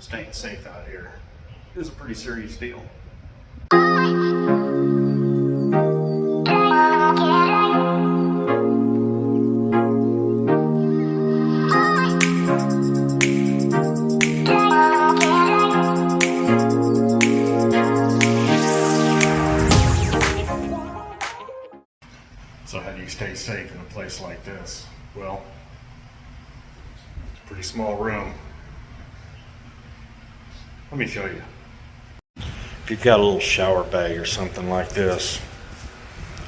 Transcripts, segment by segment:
staying safe out here is a pretty serious deal. So how do you stay safe in a place like this? Well, it's a pretty small room. Let me show you. If you've got a little shower bag or something like this,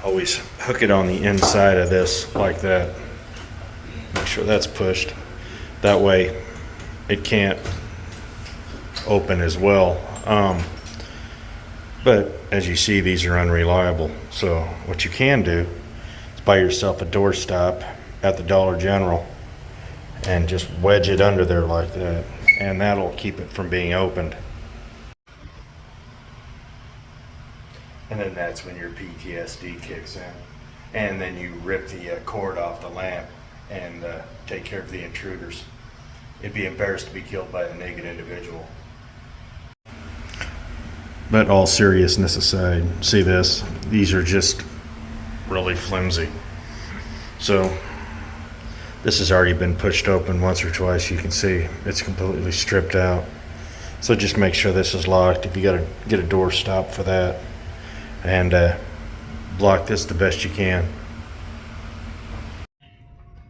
always hook it on the inside of this like that. Make sure that's pushed. That way it can't open as well. But as you see, these are unreliable. So what you can do is buy yourself a doorstop at the Dollar General and just wedge it under there like that, and that'll keep it from being opened. And then that's when your PTSD kicks in, and then you rip the cord off the lamp and take care of the intruders. It'd be embarrassed to be killed by a naked individual. But all seriousness aside, see this? These are just really flimsy. So this has already been pushed open once or twice. You can see it's completely stripped out. So just make sure this is locked. If you gotta get a door stop for that, and block this the best you can.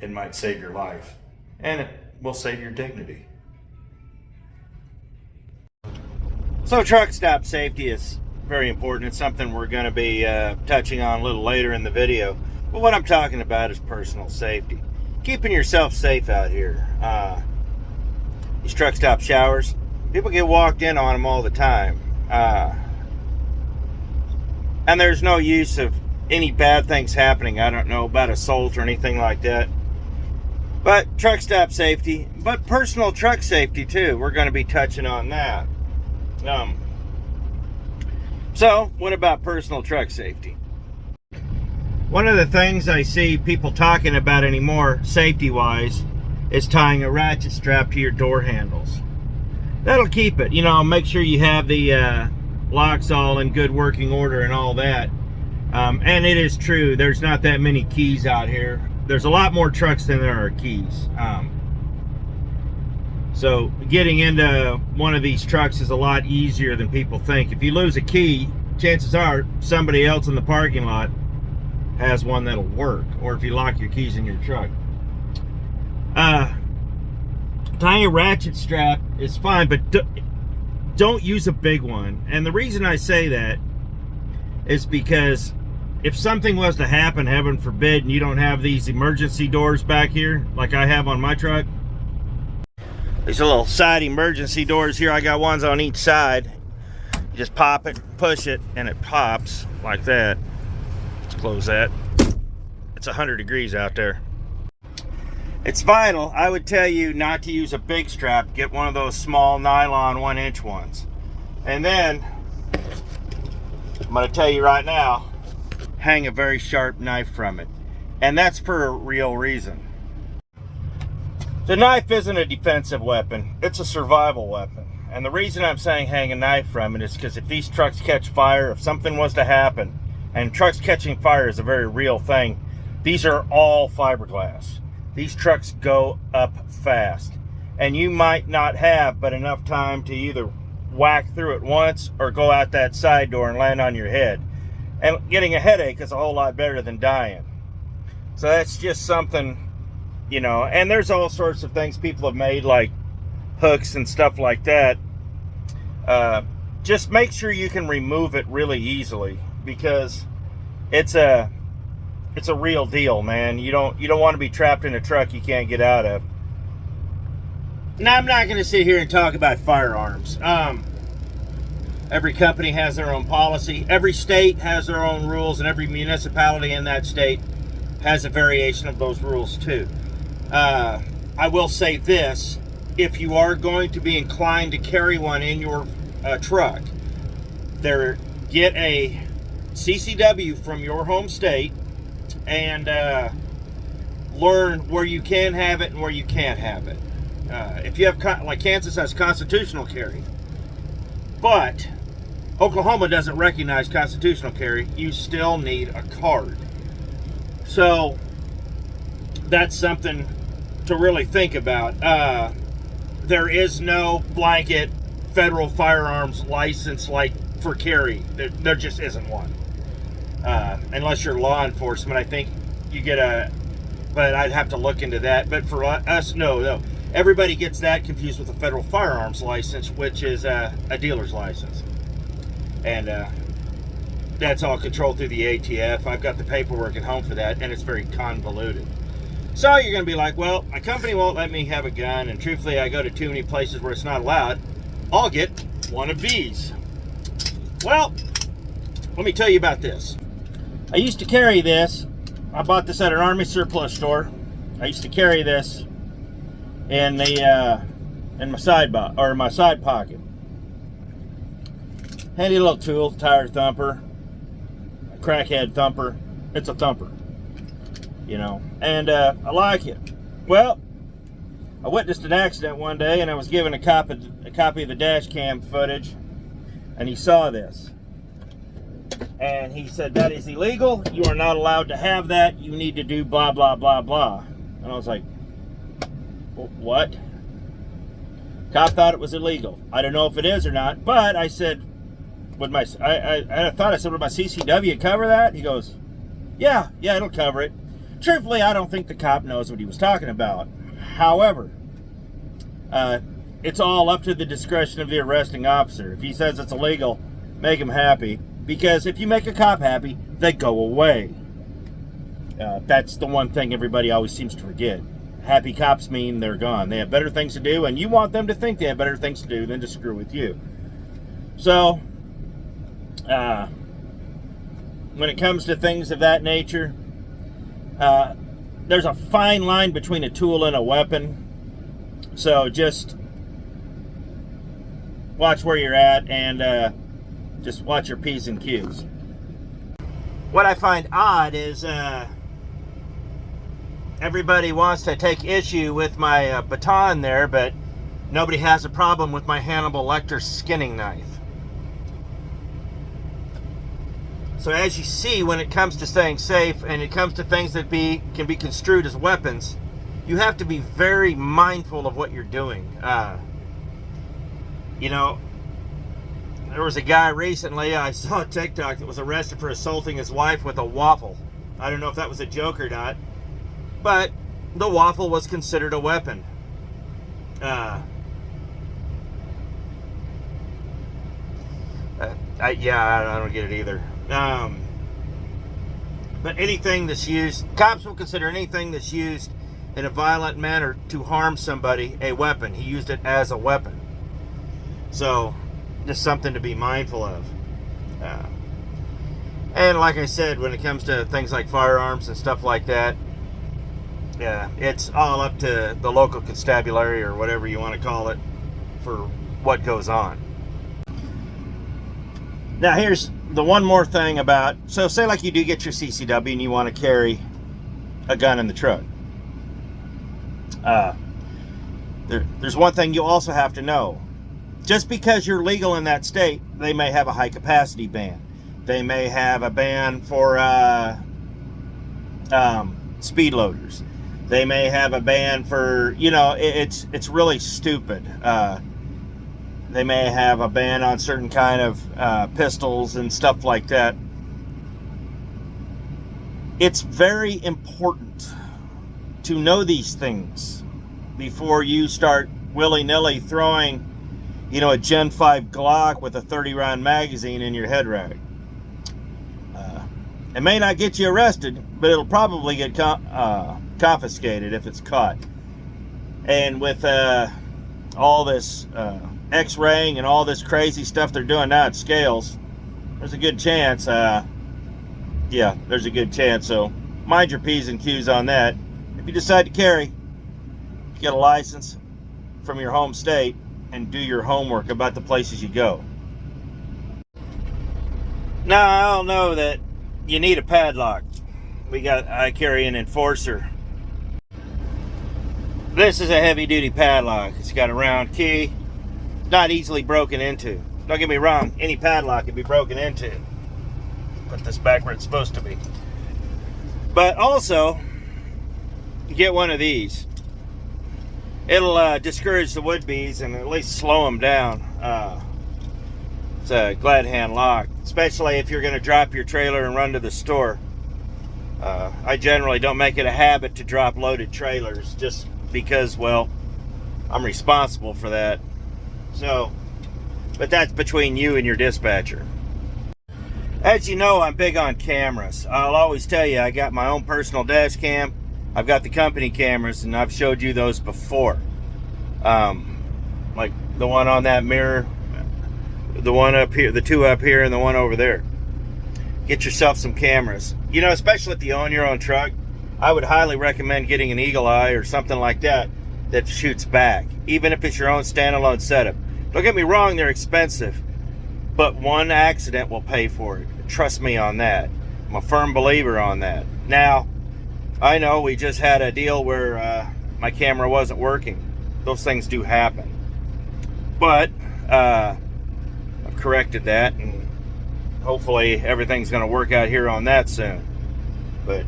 It might save your life, and it will save your dignity. So truck stop safety is very important. It's something we're going to be touching on a little later in the video. But what I'm talking about is personal safety. Keeping yourself safe out here. These truck stop showers, people get walked in on them all the time. And there's no use of any bad things happening. I don't know about assault or anything like that. But truck stop safety, but personal truck safety too. We're going to be touching on that. So what about personal truck safety? One of the things I see people talking about anymore, safety-wise, is tying a ratchet strap to your door handles. That'll keep it. You know, make sure you have the locks all in good working order and all that. And it is true, there's not that many keys out here. There's a lot more trucks than there are keys. So getting into one of these trucks is a lot easier than people think. If you lose a key, chances are somebody else in the parking lot has one that'll work, or if you lock your keys in your truck. Tying a ratchet strap is fine, but don't use a big one. And the reason I say that is because if something was to happen, heaven forbid, and you don't have these emergency doors back here like I have on my truck, these are little side emergency doors here. I got ones on each side. You just pop it, push it, and it pops like that. Let's close that. It's 100 degrees out there. It's vital, I would tell you, not to use a big strap. Get one of those small nylon 1-inch ones. And then, I'm going to tell you right now, hang a very sharp knife from it. And that's for a real reason. The knife isn't a defensive weapon, it's a survival weapon. And the reason I'm saying hang a knife from it is because if these trucks catch fire, if something was to happen, and trucks catching fire is a very real thing, these are all fiberglass. These trucks go up fast. And you might not have but enough time to either whack through it once or go out that side door and land on your head. And getting a headache is a whole lot better than dying. So that's just something, you know, and there's all sorts of things people have made, like hooks and stuff like that. Just make sure you can remove it really easily, because it's a real deal, man. You don't want to be trapped in a truck you can't get out of. Now, I'm not going to sit here and talk about firearms. Every company has their own policy. Every state has their own rules, and every municipality in that state has a variation of those rules too. I will say this: if you are going to be inclined to carry one in your truck, get a CCW from your home state and learn where you can have it and where you can't have it. If you have, like Kansas has constitutional carry, but Oklahoma doesn't recognize constitutional carry, you still need a card. So that's something to really think about. There is no blanket federal firearms license like for carry. There just isn't one. Unless you're law enforcement, I think you get a, but I'd have to look into that. But for us, no. Everybody gets that confused with a federal firearms license, which is a dealer's license. And that's all controlled through the ATF. I've got the paperwork at home for that, and it's very convoluted. So you're going to be like, well, my company won't let me have a gun, and truthfully, I go to too many places where it's not allowed. I'll get one of these. Well, let me tell you about this. I used to carry this. I bought this at an Army surplus store. I used to carry this in the in my side pocket. Handy little tool, tire thumper, a crackhead thumper. It's a thumper, you know, and I like it. Well, I witnessed an accident one day, and I was given a copy of the dash cam footage, and he saw this. And he said, that is illegal. You are not allowed to have that. You need to do blah, blah, blah, blah. And I was like, what? Cop thought it was illegal. I don't know if it is or not, but I said, would my CCW cover that? He goes, yeah, it'll cover it. Truthfully, I don't think the cop knows what he was talking about. However, it's all up to the discretion of the arresting officer. If he says it's illegal, make him happy. Because if you make a cop happy, they go away. That's the one thing everybody always seems to forget. Happy cops mean they're gone. They have better things to do, and you want them to think they have better things to do than to screw with you. So, when it comes to things of that nature, there's a fine line between a tool and a weapon. So just watch where you're at, and just watch your P's and Q's. What I find odd is everybody wants to take issue with my baton there, but nobody has a problem with my Hannibal Lecter skinning knife. So as you see, when it comes to staying safe and it comes to things that can be construed as weapons, you have to be very mindful of what you're doing. You know, there was a guy recently, I saw a TikTok, that was arrested for assaulting his wife with a waffle. I don't know if that was a joke or not, but the waffle was considered a weapon. I don't get it either. But anything that's used, cops will consider anything that's used in a violent manner to harm somebody a weapon. He used it as a weapon. So, just something to be mindful of. And like I said, when it comes to things like firearms and stuff like that, it's all up to the local constabulary or whatever you want to call it for what goes on. Now here's the one more thing about, so say like you do get your CCW and you want to carry a gun in the truck. There's one thing you also have to know. Just because you're legal in that state, they may have a high capacity ban. They may have a ban for speed loaders. They may have a ban for, you know, it's really stupid. They may have a ban on certain kind of pistols and stuff like that. It's very important to know these things before you start willy-nilly throwing, you know, a Gen 5 Glock with a 30-round magazine in your head rag. It may not get you arrested, but it'll probably get confiscated if it's caught. And with all this X-raying and all this crazy stuff they're doing now at scales, there's a good chance, there's a good chance. So mind your P's and Q's on that. If you decide to carry, get a license from your home state and do your homework about the places you go. Now, I all know that you need a padlock. I carry an Enforcer. This is a heavy duty padlock. It's got a round key, not easily broken into. Don't get me wrong, any padlock can be broken into. Put this back where it's supposed to be. But also, get one of these. It'll discourage the would-be's and at least slow them down. It's a glad hand lock, especially if you're going to drop your trailer and run to the store. I generally don't make it a habit to drop loaded trailers just because, well, I'm responsible for that. So, but that's between you and your dispatcher. As you know, I'm big on cameras. I'll always tell you I got my own personal dash cam. I've got the company cameras, and I've showed you those before. Like the one on that mirror, the one up here, the two up here, and the one over there. Get yourself some cameras. You know, especially if you own your own truck, I would highly recommend getting an Eagle Eye or something like that that shoots back, even if it's your own standalone setup. Don't get me wrong, they're expensive, but one accident will pay for it. Trust me on that. I'm a firm believer on that. Now, I know we just had a deal where my camera wasn't working. Those things do happen. But I've corrected that, and hopefully everything's going to work out here on that soon. But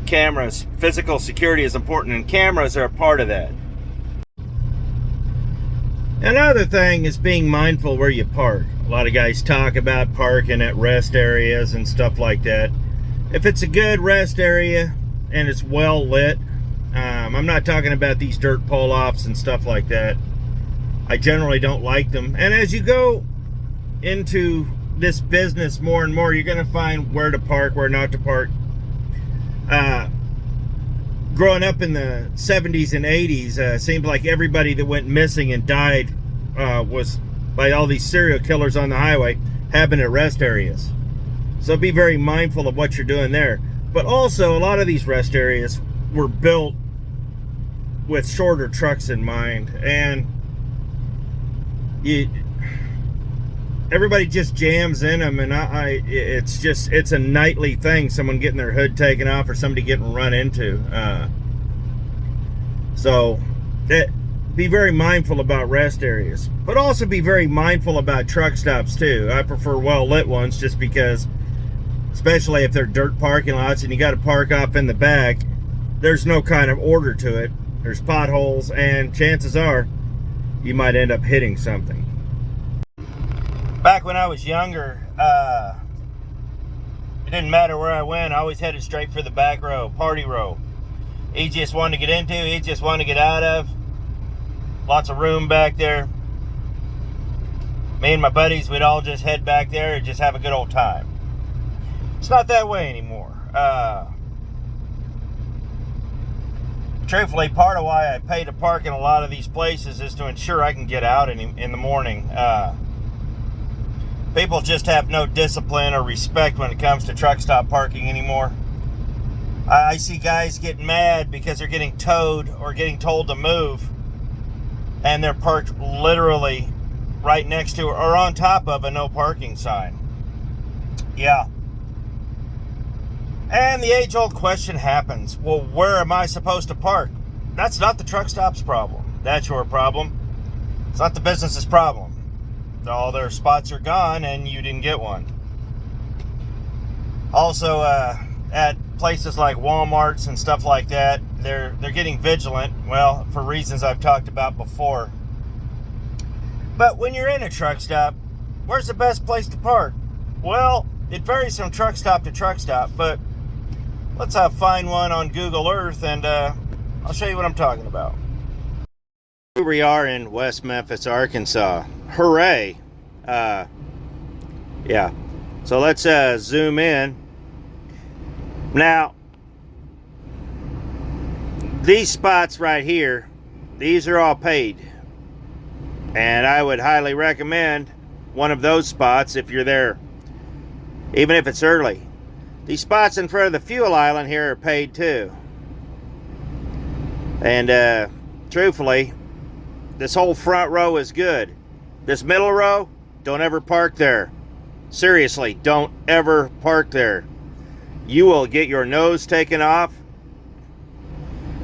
cameras, physical security is important, and cameras are a part of that. Another thing is being mindful where you park. A lot of guys talk about parking at rest areas and stuff like that. If it's a good rest area and it's well lit, I'm not talking about these dirt pull-offs and stuff like that. I generally don't like them. And as you go into this business more and more, you're going to find where to park, where not to park. Growing up in the 70s and 80s, seemed like everybody that went missing and died was by all these serial killers on the highway happened at rest areas. So be very mindful of what you're doing there. But also, a lot of these rest areas were built with shorter trucks in mind, and everybody just jams in them, and it's a nightly thing, someone getting their hood taken off or somebody getting run into. So be very mindful about rest areas, but also be very mindful about truck stops too. I prefer well lit ones just because, especially if they're dirt parking lots and you got to park off in the back, there's no kind of order to it. There's potholes, and chances are you might end up hitting something. Back when I was younger, it didn't matter where I went. I always headed straight for the back row, party row. Easiest one to get into, easiest one to get out of. Lots of room back there. Me and my buddies, we'd all just head back there and just have a good old time. It's not that way anymore. Truthfully, part of why I pay to park in a lot of these places is to ensure I can get out in the morning. People just have no discipline or respect when it comes to truck stop parking anymore. I see guys getting mad because they're getting towed or getting told to move, and they're parked literally right next to or on top of a no parking sign. Yeah. And the age-old question happens, well, where am I supposed to park? That's not the truck stop's problem. That's your problem. It's not the business's problem. All their spots are gone and you didn't get one. Also, at places like Walmarts and stuff like that, they're getting vigilant, well, for reasons I've talked about before. But when you're in a truck stop, where's the best place to park? Well, it varies from truck stop to truck stop, but let's find one on Google Earth, and I'll show you what I'm talking about. Here we are in West Memphis, Arkansas. Hooray! Yeah. So let's zoom in. Now, these spots right here, these are all paid. And I would highly recommend one of those spots if you're there, even if it's early. These spots in front of the fuel island here are paid too. And truthfully, this whole front row is good. This middle row, don't ever park there. Seriously, don't ever park there. You will get your nose taken off.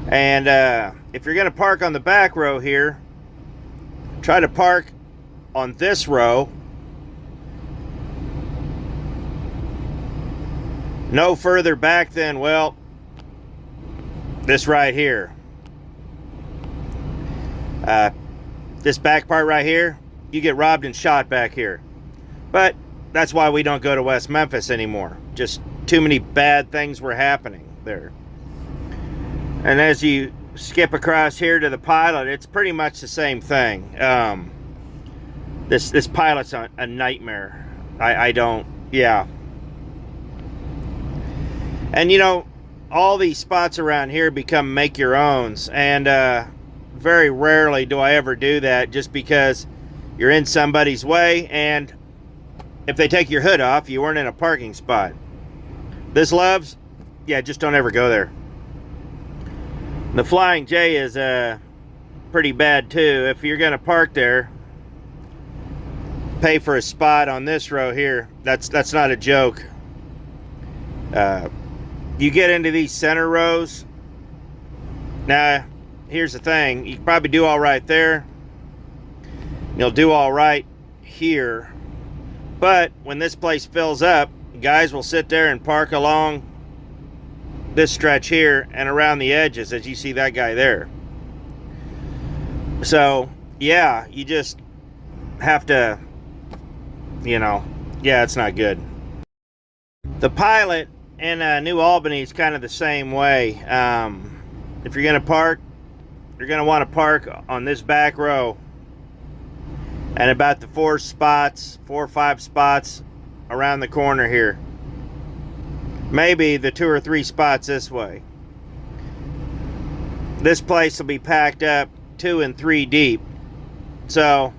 And if you're going to park on the back row here, try to park on this row. No further back than, well, this right here. This back part right here, you get robbed and shot back here. But that's why we don't go to West Memphis anymore. Just too many bad things were happening there. And as you skip across here to the Pilot, it's pretty much the same thing. This Pilot's a nightmare. I don't, yeah. And you know, all these spots around here become make your owns, and very rarely do I ever do that, just because you're in somebody's way, and if they take your hood off, you weren't in a parking spot. This Love's, yeah, just don't ever go there. The Flying J is pretty bad too. If you're gonna park there, pay for a spot on this row here. That's not a joke. You get into these center rows. Now, here's the thing. You can probably do all right there. You'll do all right here. But when this place fills up, guys will sit there and park along this stretch here and around the edges, as you see that guy there. So, yeah, you just have to, you know, yeah, it's not good. The Pilot in New Albany is kind of the same way. If you're going to park, you're going to want to park on this back row, and about the 4 or 5 spots around the corner here. Maybe the 2 or 3 spots this way. This place will be packed up 2 and 3 deep. So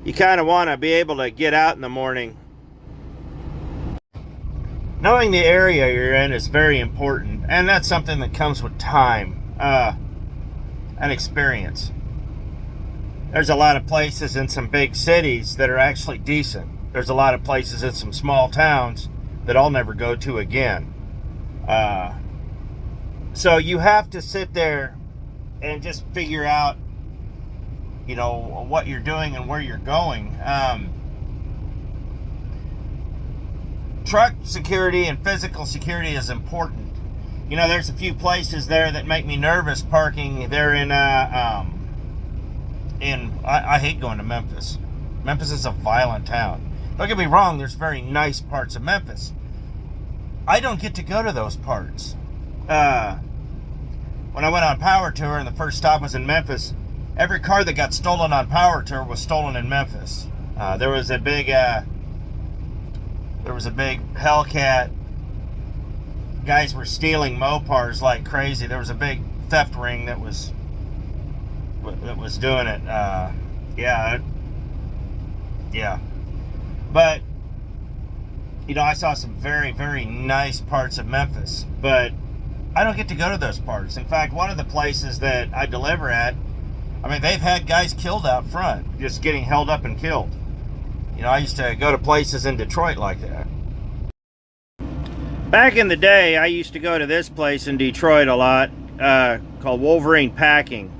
you kind of want to be able to get out in the morning. Knowing the area you're in is very important, and that's something that comes with time and experience. There's a lot of places in some big cities that are actually decent. There's a lot of places in some small towns that I'll never go to again. So you have to sit there and just figure out, you know, what you're doing and where you're going. Truck security and physical security is important. You know, there's a few places there that make me nervous parking there in I hate going to Memphis. Memphis is a violent town. Don't get me wrong, there's very nice parts of Memphis. I don't get to go to those parts. When I went on Power Tour and the first stop was in Memphis, every car that got stolen on Power Tour was stolen in Memphis. There was a big Hellcat. Guys were stealing Mopars like crazy. There was a big theft ring that was doing it. Yeah. But, you know, I saw some very, very nice parts of Memphis, but I don't get to go to those parts. In fact, one of the places that I deliver at, I mean, they've had guys killed out front, just getting held up and killed. You know, I used to go to places in Detroit like that. Back in the day, I used to go to this place in Detroit a lot, called Wolverine Packing.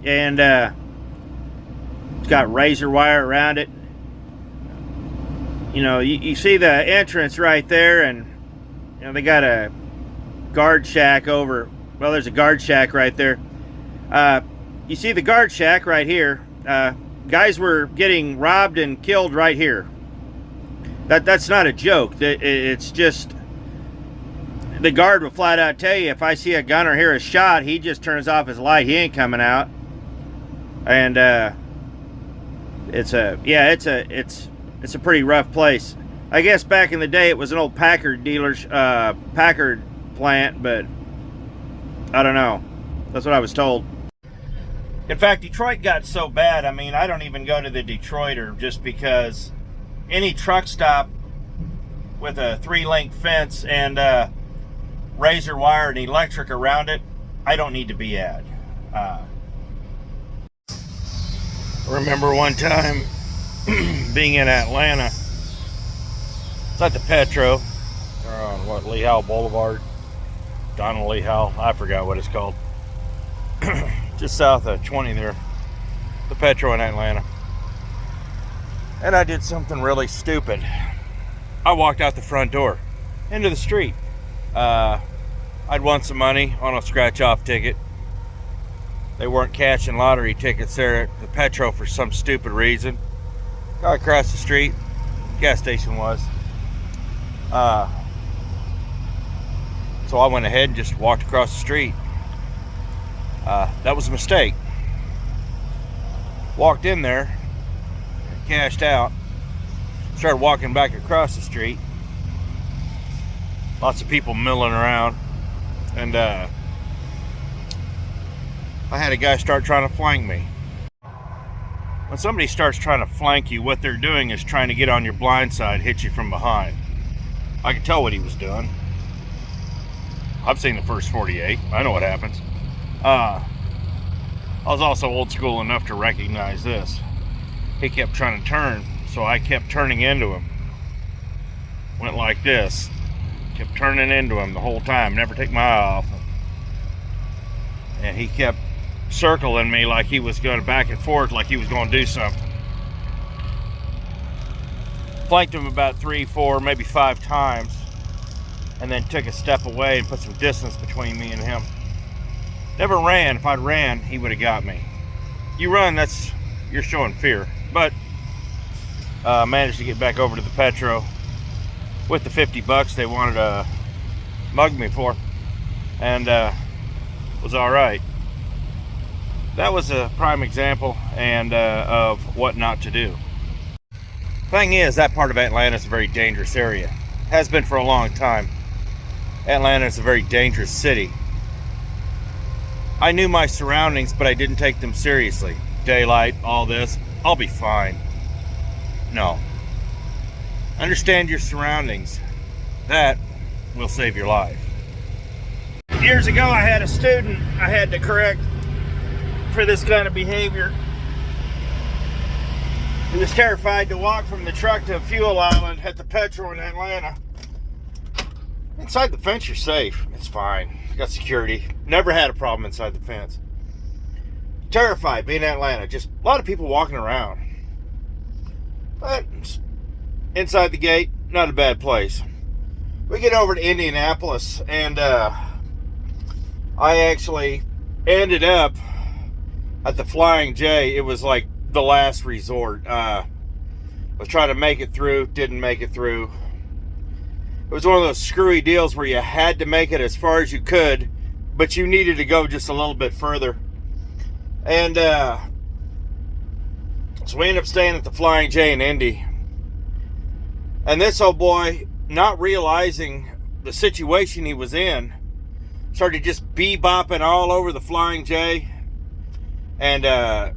And it's got razor wire around it. You know, you see the entrance right there, and you know they got a guard shack over. Well, there's a guard shack right there. You see the guard shack right here. Guys were getting robbed and killed right here. That's not a joke. It's just the guard will flat out tell you, if I see a gun or hear a shot, he just turns off his light. He ain't coming out. And it's a pretty rough place. I guess back in the day it was an old Packard dealer's Packard plant, but I don't know. That's what I was told. In fact, Detroit got so bad, I mean, I don't even go to the Detroiter, just because any truck stop with a 3-link fence and razor wire and electric around it, I don't need to be at. I remember one time being in Atlanta. It's at the Petro. They're on what, Lee Howell Boulevard? Donald Lee Howell. I forgot what it's called. just south of 20 there, the Petro in Atlanta. And I did something really stupid. I walked out the front door into the street. I'd won some money on a scratch-off ticket. They weren't cashing lottery tickets there at the Petro for some stupid reason. Got across the street, gas station was. So I went ahead and just walked across the street. That was a mistake. Walked in there, cashed out, started walking back across the street. Lots of people milling around, and I had a guy start trying to flank me. When somebody starts trying to flank you, what they're doing is trying to get on your blind side, hit you from behind. I could tell what he was doing. I've seen the first 48. I know what happens. I was also old school enough to recognize this. He kept trying to turn, so I kept turning into him. Went like this. Kept turning into him the whole time. Never take my eye off him. And he kept circling me like he was going back and forth, like he was going to do something. Flanked him about 3, 4, maybe 5 times, and then took a step away and put some distance between me and him. Never ran. If I'd ran, he would have got me. You run, you're showing fear. But managed to get back over to the Petro with the $50 they wanted to mug me for, and was all right. That was a prime example and of what not to do. Thing is, that part of Atlanta is a very dangerous area. Has been for a long time. Atlanta is a very dangerous city. I knew my surroundings, but I didn't take them seriously. Daylight, all this, I'll be fine. No. Understand your surroundings. That will save your life. Years ago, I had a student I had to correct for this kind of behavior. He was terrified to walk from the truck to a fuel island at the Petro in Atlanta. Inside the fence, you're safe. It's fine. Got security. Never had a problem inside the fence. Terrified being in Atlanta. Just a lot of people walking around. But inside the gate, not a bad place. We get over to Indianapolis, and I actually ended up at the Flying J. It was like the last resort. Was trying to make it through, didn't make it through. It was one of those screwy deals where you had to make it as far as you could, but you needed to go just a little bit further. And so we ended up staying at the Flying J in Indy. And this old boy, not realizing the situation he was in, started just bebopping all over the Flying J. And I'm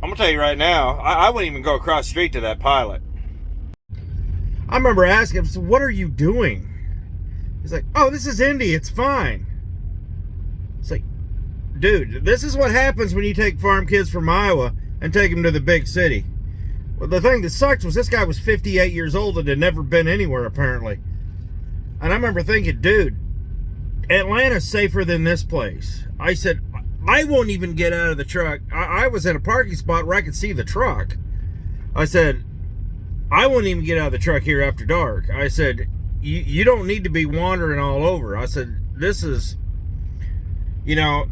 going to tell you right now, I wouldn't even go across the street to that pilot. I remember asking him, so what are you doing? He's like, oh, this is Indy, it's fine. It's like, dude, this is what happens when you take farm kids from Iowa and take them to the big city. Well, the thing that sucked was this guy was 58 years old and had never been anywhere, apparently. And I remember thinking, dude, Atlanta's safer than this place. I said, I won't even get out of the truck. I was in a parking spot where I could see the truck. I said, I won't even get out of the truck here after dark. I said, you don't need to be wandering all over. I said, this is, you know,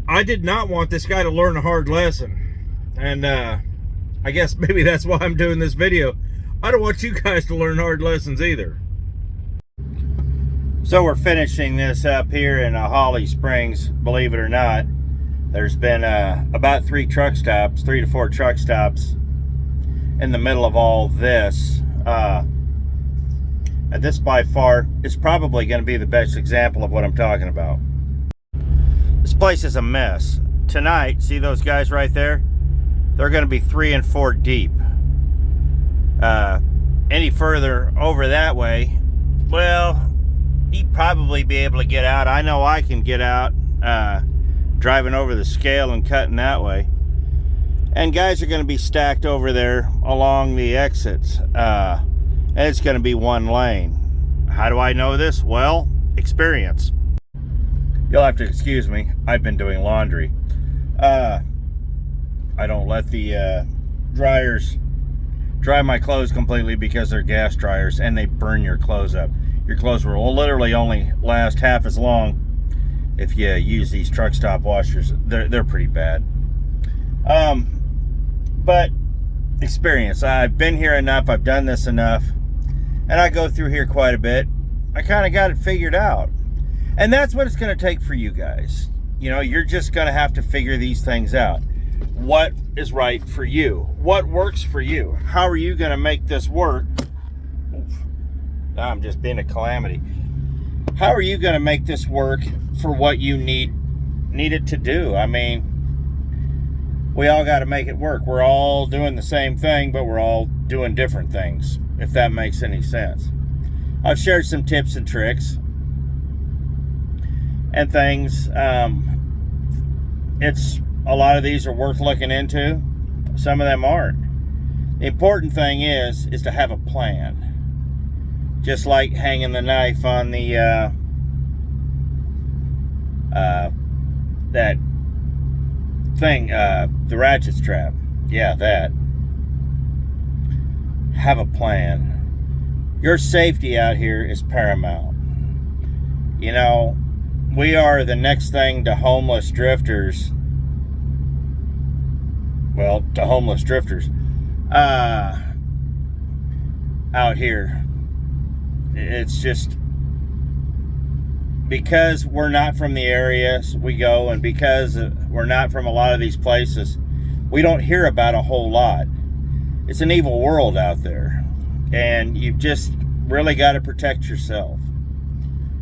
I did not want this guy to learn a hard lesson. And I guess maybe that's why I'm doing this video. I don't want you guys to learn hard lessons either. So we're finishing this up here in Holly Springs, believe it or not. There's been about 3 to 4 truck stops in the middle of all this. And this by far is probably going to be the best example of what I'm talking about. This place is a mess. Tonight, see those guys right there? They're going to be 3 and 4 deep. Any further over that way, well, you'd probably be able to get out. I know I can get out driving over the scale and cutting that way. And guys are going to be stacked over there along the exits. And it's going to be 1 lane. How do I know this? Well, experience. You'll have to excuse me. I've been doing laundry. I don't let the dryers dry my clothes completely because they're gas dryers and they burn your clothes up. Your clothes will literally only last half as long if you use these truck stop washers. They're pretty bad. But experience. I've been here enough. I've done this enough. And I go through here quite a bit. I kind of got it figured out. And that's what it's going to take for you guys. You know, you're just going to have to figure these things out. What is right for you? What works for you? How are you going to make this work? Oof. I'm just being a calamity. How are you going to make this work for what you need it to do? I mean, we all got to make it work. We're all doing the same thing, but we're all doing different things, if that makes any sense. I've shared some tips and tricks and things. It's a lot of these are worth looking into. Some of them aren't. The important thing is to have a plan. Just like hanging the knife on the that thing, the ratchet strap. Yeah, that. Have a plan. Your safety out here is paramount. You know, we are the next thing to homeless drifters. Well, to homeless drifters out here. It's just because we're not from the areas we go, and because we're not from a lot of these places, we don't hear about a whole lot. It's an evil world out there, and you've just really got to protect yourself.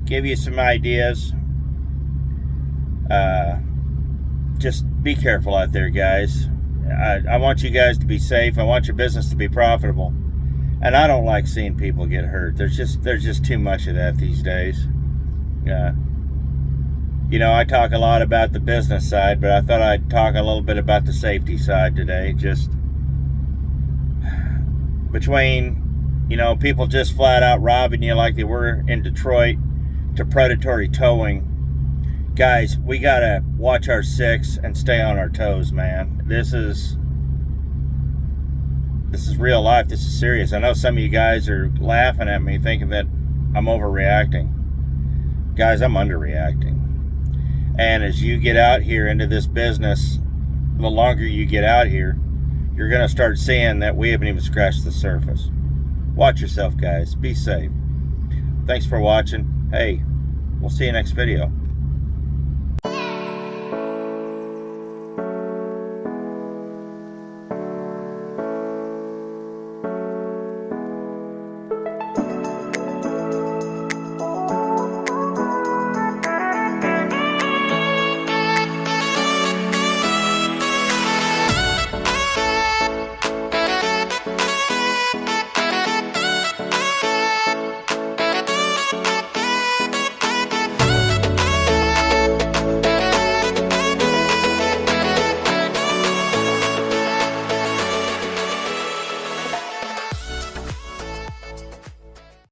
Give you some ideas. Just be careful out there, guys. I want you guys to be safe. I want your business to be profitable, and I don't like seeing people get hurt. There's just too much of that these days. You know, I talk a lot about the business side, but I thought I'd talk a little bit about the safety side today. Just between, you know, people just flat out robbing you like they were in Detroit, to predatory towing. Guys, we gotta watch our six and stay on our toes, man. This is real life. This is serious. I know some of you guys are laughing at me thinking that I'm overreacting. Guys, I'm underreacting. And as you get out here into this business, the longer you get out here, you're going to start seeing that we haven't even scratched the surface. Watch yourself, guys. Be safe. Thanks for watching. Hey, we'll see you next video.